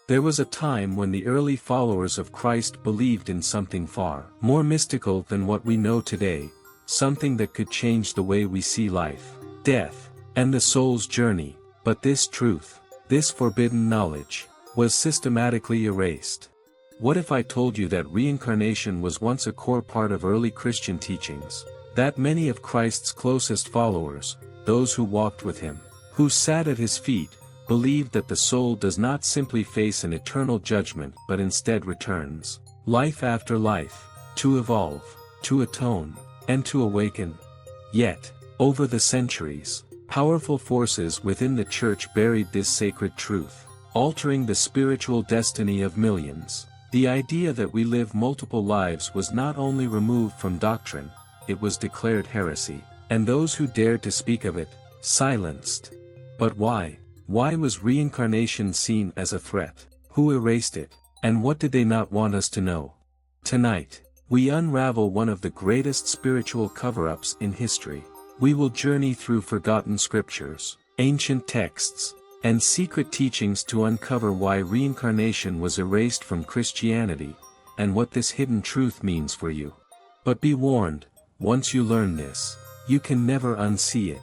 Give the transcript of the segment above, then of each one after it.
There was a time when the early followers of Christ believed in something far more mystical than what we know today, something that could change the way we see life, death, and the soul's journey. But this truth, this forbidden knowledge, was systematically erased. What if I told you that reincarnation was once a core part of early Christian teachings, that many of Christ's closest followers, those who walked with him, who sat at his feet, believed that the soul does not simply face an eternal judgment but instead returns, life after life, to evolve, to atone, and to awaken? Yet, over the centuries, powerful forces within the Church buried this sacred truth, altering the spiritual destiny of millions. The idea that we live multiple lives was not only removed from doctrine, it was declared heresy, and those who dared to speak of it, silenced. But why? Why was reincarnation seen as a threat? Who erased it? And what did they not want us to know? Tonight, we unravel one of the greatest spiritual cover-ups in history. We will journey through forgotten scriptures, ancient texts, and secret teachings to uncover why reincarnation was erased from Christianity, and what this hidden truth means for you. But be warned, once you learn this, you can never unsee it.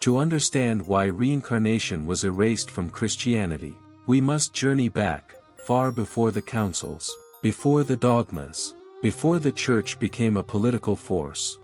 To understand why reincarnation was erased from Christianity, we must journey back, far before the councils, before the dogmas, before the Church became a political force.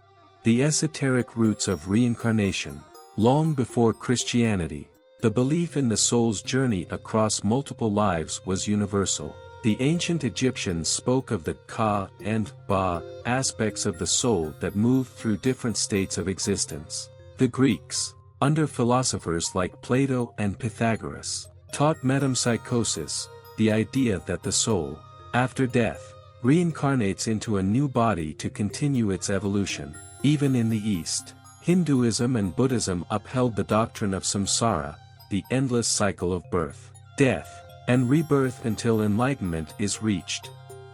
The esoteric roots of reincarnation. Long before Christianity, the belief in the soul's journey across multiple lives was universal. The ancient Egyptians spoke of the Ka and Ba aspects of the soul that moved through different states of existence. The Greeks, under philosophers like Plato and Pythagoras, taught metempsychosis, the idea that the soul, after death, reincarnates into a new body to continue its evolution. Even in the East, Hinduism and Buddhism upheld the doctrine of samsara, the endless cycle of birth, death, and rebirth until enlightenment is reached.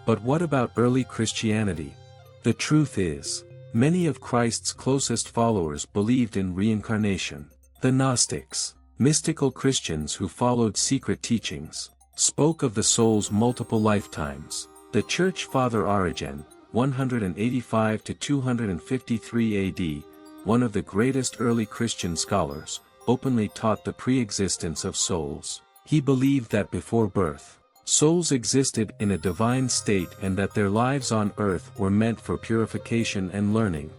But what about early Christianity? The truth is, many of Christ's closest followers believed in reincarnation. The Gnostics, mystical Christians who followed secret teachings, spoke of the soul's multiple lifetimes. The Church Father Origen, 185 to 253 AD, one of the greatest early Christian scholars, openly taught the pre-existence of souls. He believed that before birth, souls existed in a divine state and that their lives on earth were meant for purification and learning.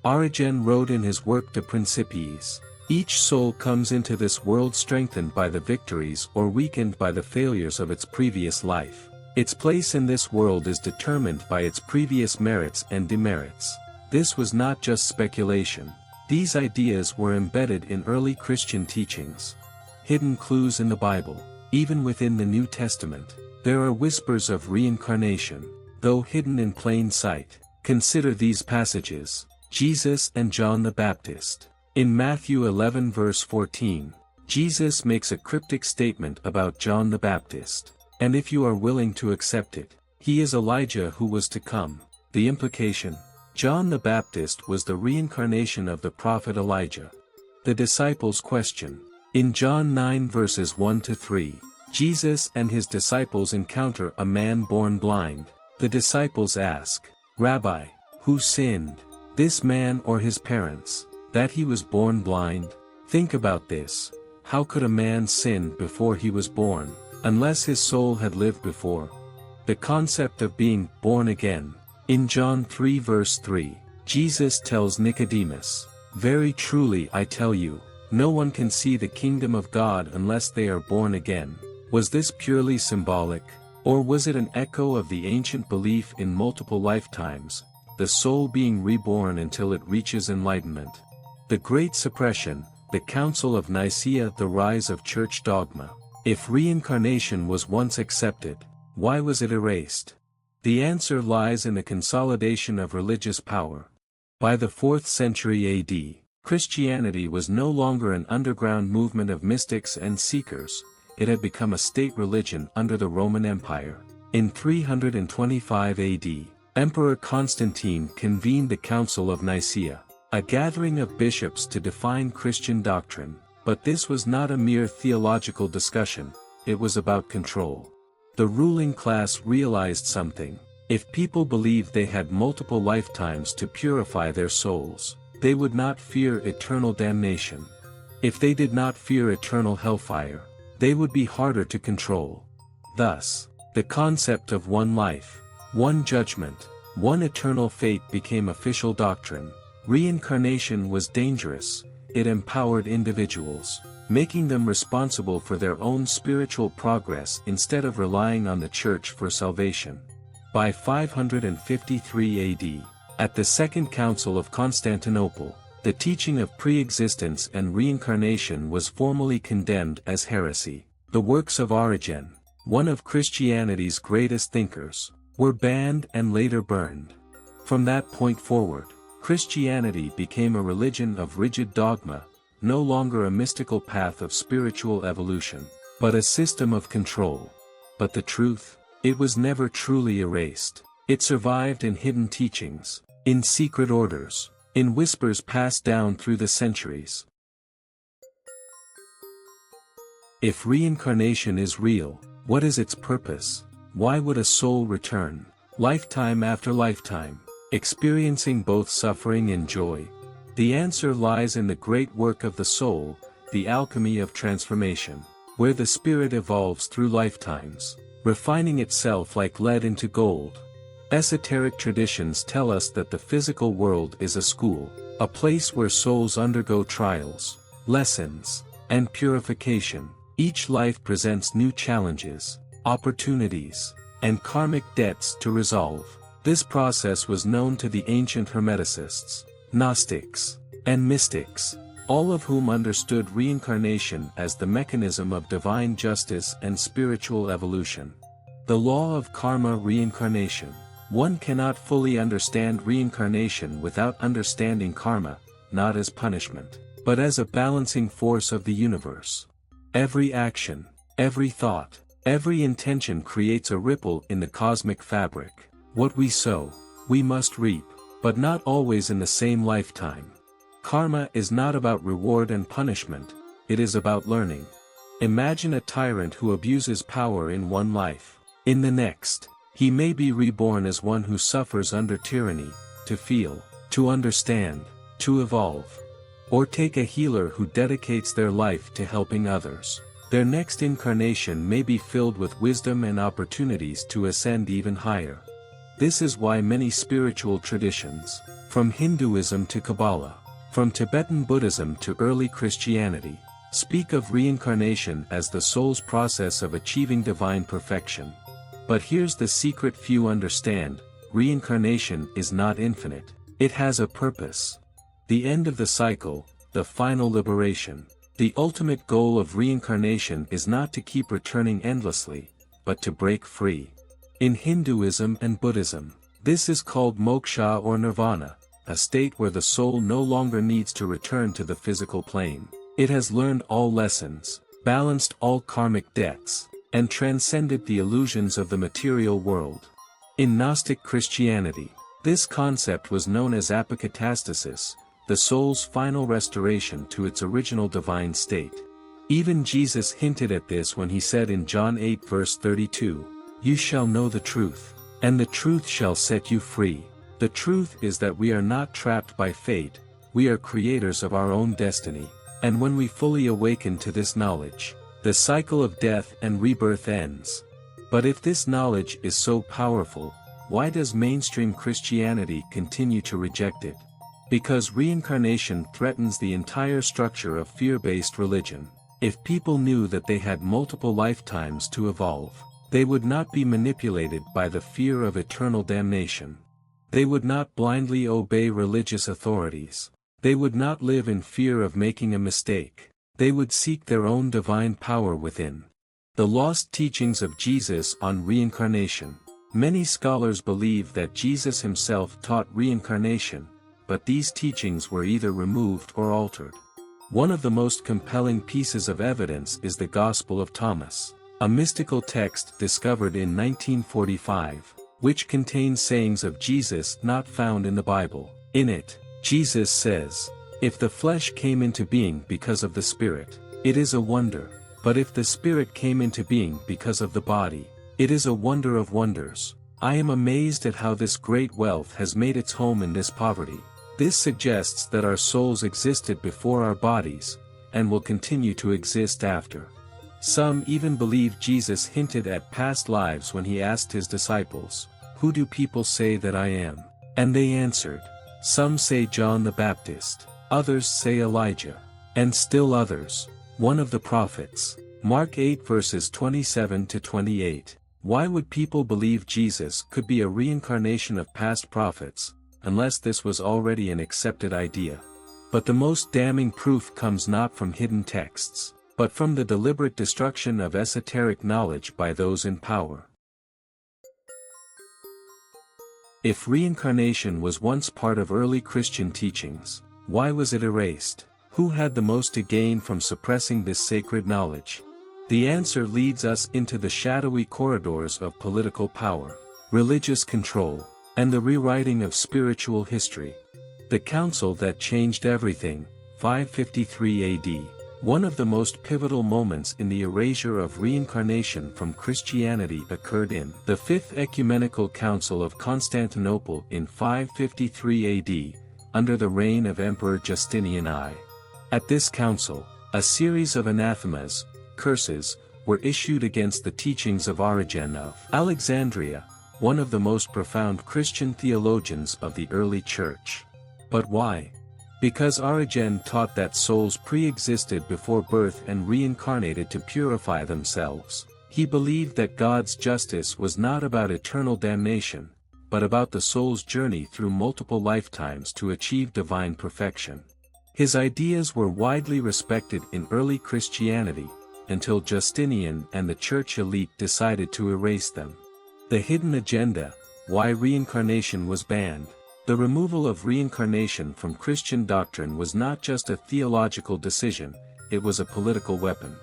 Origen wrote in his work De Principiis, "Each soul comes into this world strengthened by the victories or weakened by the failures of its previous life. Its place in this world is determined by its previous merits and demerits." This was not just speculation. These ideas were embedded in early Christian teachings. Hidden clues in the Bible. Even within the New Testament, there are whispers of reincarnation, though hidden in plain sight. Consider these passages. Jesus and John the Baptist. In Matthew 11 verse 14, Jesus makes a cryptic statement about John the Baptist. "And if you are willing to accept it, he is Elijah who was to come." The implication: John the Baptist was the reincarnation of the prophet Elijah. The disciples' question. In John 9 verses 1 to 3, Jesus and his disciples encounter a man born blind. The disciples ask, "Rabbi, who sinned, this man or his parents, that he was born blind?" Think about this. How could a man sin before he was born, unless his soul had lived before? The concept of being born again. In John 3 verse 3, Jesus tells Nicodemus, "Very truly I tell you, no one can see the kingdom of God unless they are born again." Was this purely symbolic, or was it an echo of the ancient belief in multiple lifetimes, the soul being reborn until it reaches enlightenment? The Great Suppression, the Council of Nicaea, the rise of church dogma. If reincarnation was once accepted, why was it erased? The answer lies in the consolidation of religious power. By the 4th century AD, Christianity was no longer an underground movement of mystics and seekers, it had become a state religion under the Roman Empire. In 325 AD, Emperor Constantine convened the Council of Nicaea, a gathering of bishops to define Christian doctrine. But this was not a mere theological discussion, it was about control. The ruling class realized something. If people believed they had multiple lifetimes to purify their souls, they would not fear eternal damnation. If they did not fear eternal hellfire, they would be harder to control. Thus, the concept of one life, one judgment, one eternal fate became official doctrine. Reincarnation was dangerous, it empowered individuals, making them responsible for their own spiritual progress instead of relying on the Church for salvation. By 553 AD, at the Second Council of Constantinople, the teaching of pre-existence and reincarnation was formally condemned as heresy. The works of Origen, one of Christianity's greatest thinkers, were banned and later burned. From that point forward, Christianity became a religion of rigid dogma, no longer a mystical path of spiritual evolution, but a system of control. But the truth? It was never truly erased. It survived in hidden teachings, in secret orders, in whispers passed down through the centuries. If reincarnation is real, what is its purpose? Why would a soul return, lifetime after lifetime, experiencing both suffering and joy? The answer lies in the great work of the soul, the alchemy of transformation, where the spirit evolves through lifetimes, refining itself like lead into gold. Esoteric traditions tell us that the physical world is a school, a place where souls undergo trials, lessons, and purification. Each life presents new challenges, opportunities, and karmic debts to resolve. This process was known to the ancient Hermeticists, Gnostics, and mystics, all of whom understood reincarnation as the mechanism of divine justice and spiritual evolution. The law of karma reincarnation. One cannot fully understand reincarnation without understanding karma, not as punishment, but as a balancing force of the universe. Every action, every thought, every intention creates a ripple in the cosmic fabric. What we sow, we must reap, but not always in the same lifetime. Karma is not about reward and punishment, it is about learning. Imagine a tyrant who abuses power in one life. In the next, he may be reborn as one who suffers under tyranny, to feel, to understand, to evolve. Or take a healer who dedicates their life to helping others. Their next incarnation may be filled with wisdom and opportunities to ascend even higher. This is why many spiritual traditions, from Hinduism to Kabbalah, from Tibetan Buddhism to early Christianity, speak of reincarnation as the soul's process of achieving divine perfection. But here's the secret few understand: reincarnation is not infinite. It has a purpose. The end of the cycle, the final liberation. The ultimate goal of reincarnation is not to keep returning endlessly, but to break free. In Hinduism and Buddhism, this is called moksha or nirvana, a state where the soul no longer needs to return to the physical plane. It has learned all lessons, balanced all karmic debts, and transcended the illusions of the material world. In Gnostic Christianity, this concept was known as apokatastasis, the soul's final restoration to its original divine state. Even Jesus hinted at this when he said in John 8 verse 32, "You shall know the truth, and the truth shall set you free." The truth is that we are not trapped by fate, we are creators of our own destiny, and when we fully awaken to this knowledge, the cycle of death and rebirth ends. But if this knowledge is so powerful, why does mainstream Christianity continue to reject it? Because reincarnation threatens the entire structure of fear-based religion. If people knew that they had multiple lifetimes to evolve, they would not be manipulated by the fear of eternal damnation. They would not blindly obey religious authorities. They would not live in fear of making a mistake. They would seek their own divine power within. The lost teachings of Jesus on reincarnation. Many scholars believe that Jesus himself taught reincarnation, but these teachings were either removed or altered. One of the most compelling pieces of evidence is the Gospel of Thomas, a mystical text discovered in 1945, which contains sayings of Jesus not found in the Bible. In it, Jesus says, If the flesh came into being because of the spirit, it is a wonder, but if the spirit came into being because of the body, it is a wonder of wonders. I am amazed at how this great wealth has made its home in this poverty. This suggests that our souls existed before our bodies, and will continue to exist after. Some even believe Jesus hinted at past lives when he asked his disciples, "Who do people say that I am?" And they answered, "Some say John the Baptist, others say Elijah, and still others, one of the prophets." Mark 8 verses 27 to 28. Why would people believe Jesus could be a reincarnation of past prophets, unless this was already an accepted idea? But the most damning proof comes not from hidden texts, but from the deliberate destruction of esoteric knowledge by those in power. If reincarnation was once part of early Christian teachings, why was it erased? Who had the most to gain from suppressing this sacred knowledge? The answer leads us into the shadowy corridors of political power, religious control, and the rewriting of spiritual history. The council that changed everything, 553 AD. One of the most pivotal moments in the erasure of reincarnation from Christianity occurred in the Fifth Ecumenical Council of Constantinople in 553 AD, under the reign of Emperor Justinian I. At this council, a series of anathemas, curses, were issued against the teachings of Origen of Alexandria, one of the most profound Christian theologians of the early church. But why? Because Origen taught that souls pre-existed before birth and reincarnated to purify themselves. He believed that God's justice was not about eternal damnation, but about the soul's journey through multiple lifetimes to achieve divine perfection. His ideas were widely respected in early Christianity, until Justinian and the church elite decided to erase them. The hidden agenda, why reincarnation was banned. The removal of reincarnation from Christian doctrine was not just a theological decision, it was a political weapon.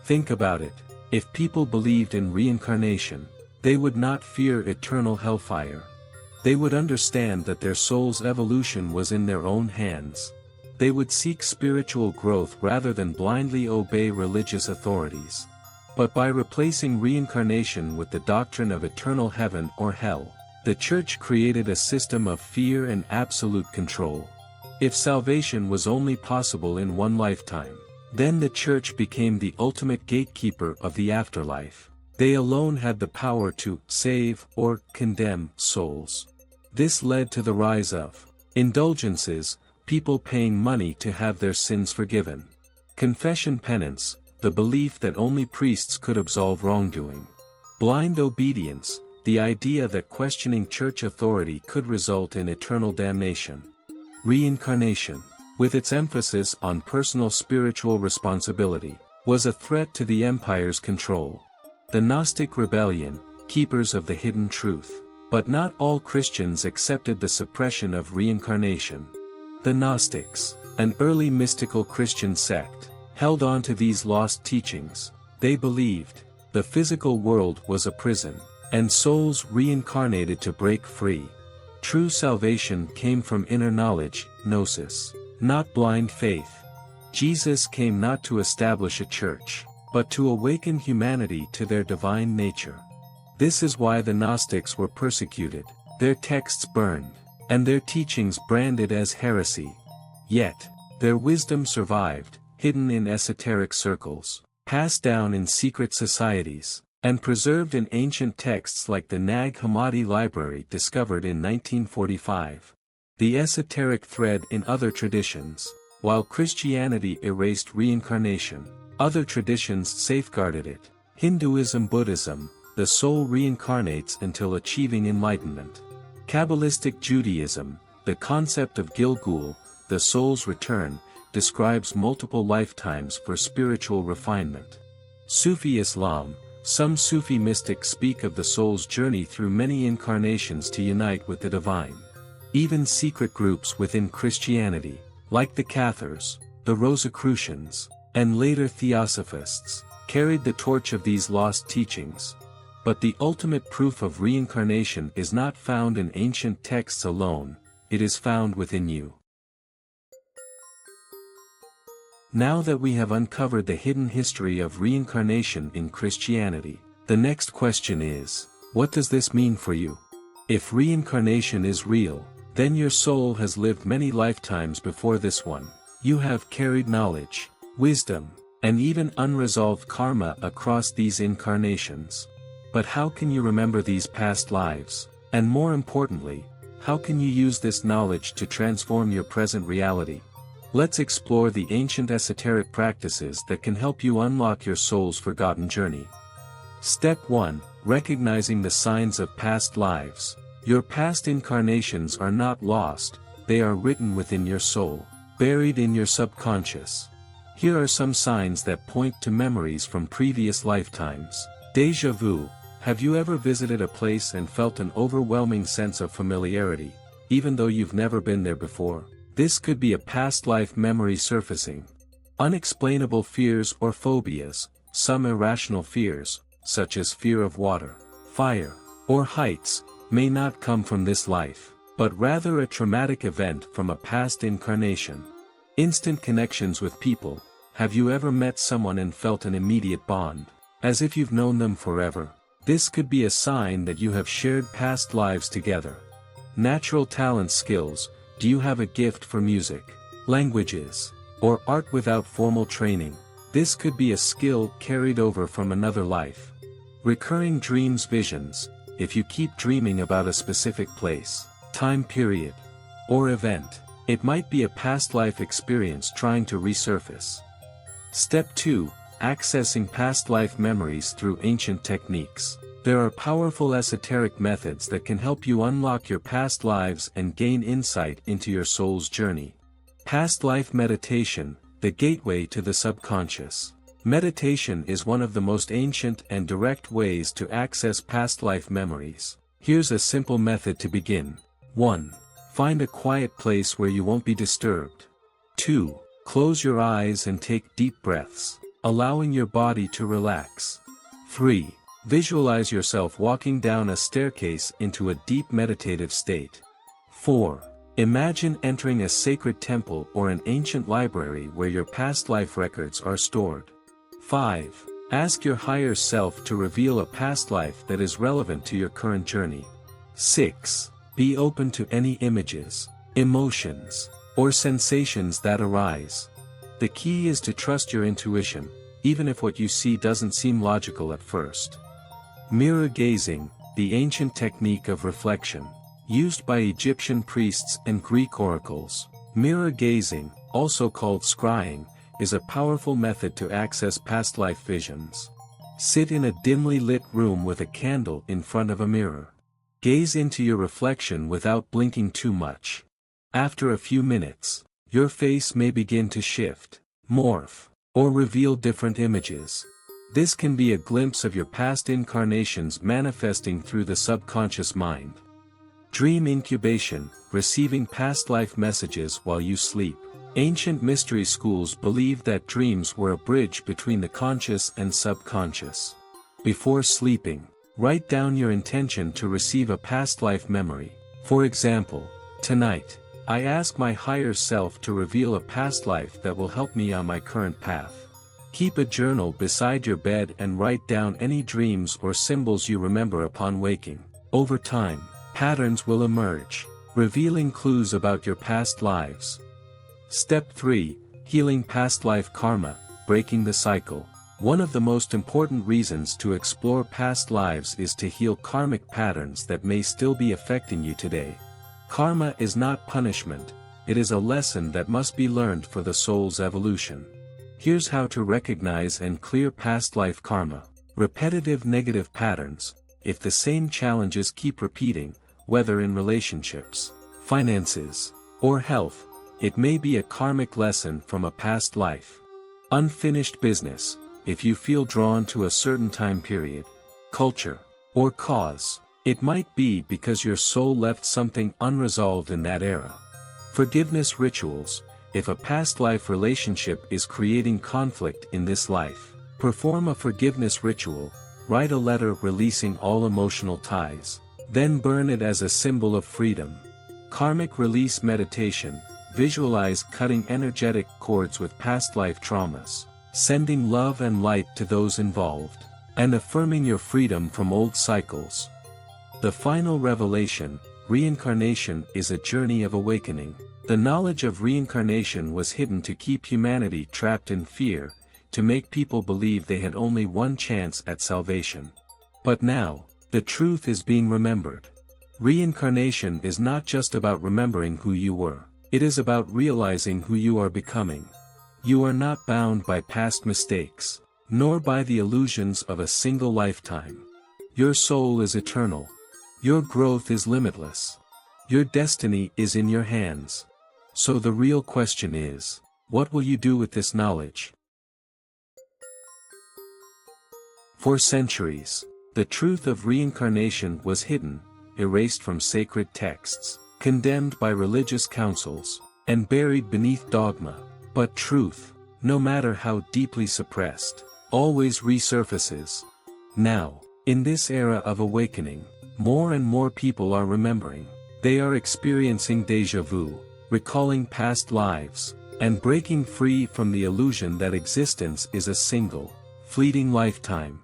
Think about it. If people believed in reincarnation, they would not fear eternal hellfire. They would understand that their soul's evolution was in their own hands. They would seek spiritual growth rather than blindly obey religious authorities. But by replacing reincarnation with the doctrine of eternal heaven or hell, the church created a system of fear and absolute control. If salvation was only possible in one lifetime, then the church became the ultimate gatekeeper of the afterlife. They alone had the power to save or condemn souls. This led to the rise of indulgences, people paying money to have their sins forgiven. Confession penance, the belief that only priests could absolve wrongdoing. Blind obedience, the idea that questioning church authority could result in eternal damnation. Reincarnation, with its emphasis on personal spiritual responsibility, was a threat to the empire's control. The Gnostic rebellion, keepers of the hidden truth. But not all Christians accepted the suppression of reincarnation. The Gnostics, an early mystical Christian sect, held on to these lost teachings. They believed the physical world was a prison, and souls reincarnated to break free. True salvation came from inner knowledge, gnosis, not blind faith. Jesus came not to establish a church, but to awaken humanity to their divine nature. This is why the Gnostics were persecuted, their texts burned, and their teachings branded as heresy. Yet, their wisdom survived, hidden in esoteric circles, passed down in secret societies, and preserved in ancient texts like the Nag Hammadi library discovered in 1945. The esoteric thread in other traditions. While Christianity erased reincarnation, other traditions safeguarded it. Hinduism, Buddhism, the soul reincarnates until achieving enlightenment. Kabbalistic Judaism, the concept of Gilgul, the soul's return, describes multiple lifetimes for spiritual refinement. Sufi Islam, some Sufi mystics speak of the soul's journey through many incarnations to unite with the divine. Even secret groups within Christianity, like the Cathars, the Rosicrucians, and later Theosophists, carried the torch of these lost teachings. But the ultimate proof of reincarnation is not found in ancient texts alone, it is found within you. Now that we have uncovered the hidden history of reincarnation in Christianity, the next question is, what does this mean for you? If reincarnation is real, then your soul has lived many lifetimes before this one. You have carried knowledge, wisdom, and even unresolved karma across these incarnations. But how can you remember these past lives? And more importantly, how can you use this knowledge to transform your present reality? Let's explore the ancient esoteric practices that can help you unlock your soul's forgotten journey. Step 1. Recognizing the signs of past lives. Your past incarnations are not lost, they are written within your soul, buried in your subconscious. Here are some signs that point to memories from previous lifetimes. Déjà vu. Have you ever visited a place and felt an overwhelming sense of familiarity, even though you've never been there before? This could be a past life memory surfacing. Unexplainable fears or phobias. Some irrational fears, such as fear of water, fire, or heights, may not come from this life, but rather a traumatic event from a past incarnation. Instant connections with people. Have you ever met someone and felt an immediate bond, as if you've known them forever? This could be a sign that you have shared past lives together. Natural talent skills. Do you have a gift for music, languages, or art without formal training? This could be a skill carried over from another life. Recurring dreams, visions. If you keep dreaming about a specific place, time period, or event, it might be a past life experience trying to resurface. Step 2. Accessing past life memories through ancient techniques. There are powerful esoteric methods that can help you unlock your past lives and gain insight into your soul's journey. Past life meditation, the gateway to the subconscious. Meditation is one of the most ancient and direct ways to access past life memories. Here's a simple method to begin. 1. Find a quiet place where you won't be disturbed. 2. Close your eyes and take deep breaths, allowing your body to relax. 3. Visualize yourself walking down a staircase into a deep meditative state. 4. Imagine entering a sacred temple or an ancient library where your past life records are stored. 5. Ask your higher self to reveal a past life that is relevant to your current journey. 6. Be open to any images, emotions, or sensations that arise. The key is to trust your intuition, even if what you see doesn't seem logical at first. Mirror gazing, the ancient technique of reflection, used by Egyptian priests and Greek oracles. Mirror gazing, also called scrying, is a powerful method to access past life visions. Sit in a dimly lit room with a candle in front of a mirror. Gaze into your reflection without blinking too much. After a few minutes, your face may begin to shift, morph, or reveal different images. This can be a glimpse of your past incarnations manifesting through the subconscious mind. Dream incubation, receiving past life messages while you sleep. Ancient mystery schools believed that dreams were a bridge between the conscious and subconscious. Before sleeping, write down your intention to receive a past life memory. For example, tonight, I ask my higher self to reveal a past life that will help me on my current path. Keep a journal beside your bed and write down any dreams or symbols you remember upon waking. Over time, patterns will emerge, revealing clues about your past lives. Step 3. Healing past life karma, breaking the cycle. One of the most important reasons to explore past lives is to heal karmic patterns that may still be affecting you today. Karma is not punishment, it is a lesson that must be learned for the soul's evolution. Here's how to recognize and clear past life karma. Repetitive negative patterns. If the same challenges keep repeating, whether in relationships, finances, or health, it may be a karmic lesson from a past life. Unfinished business. If you feel drawn to a certain time period, culture, or cause, it might be because your soul left something unresolved in that era. Forgiveness rituals. If a past life relationship is creating conflict in this life, perform a forgiveness ritual, write a letter releasing all emotional ties, then burn it as a symbol of freedom. Karmic release meditation. visualize cutting energetic cords with past life traumas, sending love and light to those involved, and affirming your freedom from old cycles. The final revelation, reincarnation, is a journey of awakening. The knowledge of reincarnation was hidden to keep humanity trapped in fear, to make people believe they had only one chance at salvation. But now, the truth is being remembered. Reincarnation is not just about remembering who you were, it is about realizing who you are becoming. You are not bound by past mistakes, nor by the illusions of a single lifetime. Your soul is eternal. Your growth is limitless. Your destiny is in your hands. So the real question is, what will you do with this knowledge? For centuries, the truth of reincarnation was hidden, erased from sacred texts, condemned by religious councils, and buried beneath dogma. But truth, no matter how deeply suppressed, always resurfaces. Now, in this era of awakening, more and more people are remembering. They are experiencing déjà vu, recalling past lives, and breaking free from the illusion that existence is a single, fleeting lifetime.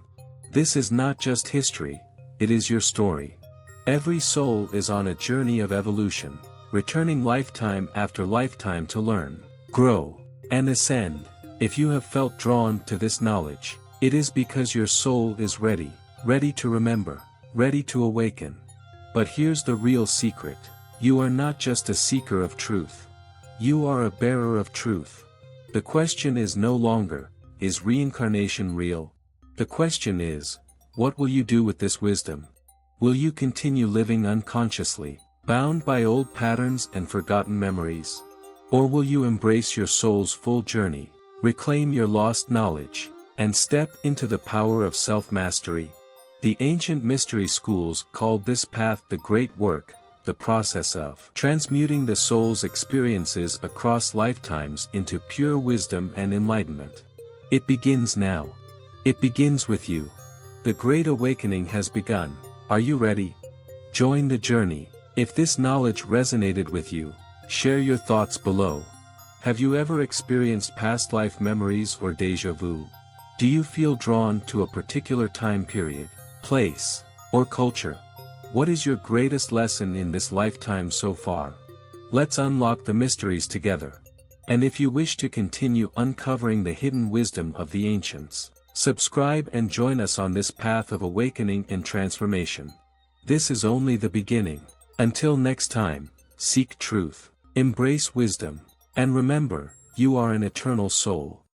This is not just history, it is your story. Every soul is on a journey of evolution, returning lifetime after lifetime to learn, grow, and ascend. If you have felt drawn to this knowledge, it is because your soul is ready to remember, ready to awaken. But here's the real secret. You are not just a seeker of truth. You are a bearer of truth. The question is no longer, is reincarnation real? The question is, what will you do with this wisdom? Will you continue living unconsciously, bound by old patterns and forgotten memories? Or will you embrace your soul's full journey, reclaim your lost knowledge, and step into the power of self-mastery? The ancient mystery schools called this path the Great Work, the process of transmuting the soul's experiences across lifetimes into pure wisdom and enlightenment. It begins now. It begins with you. The Great Awakening has begun. Are you ready? Join the journey. If this knowledge resonated with you, share your thoughts below. Have you ever experienced past life memories or déjà vu? Do you feel drawn to a particular time period, place, or culture? What is your greatest lesson in this lifetime so far? Let's unlock the mysteries together. And if you wish to continue uncovering the hidden wisdom of the ancients, subscribe and join us on this path of awakening and transformation. This is only the beginning. Until next time, seek truth, embrace wisdom, and remember, you are an eternal soul.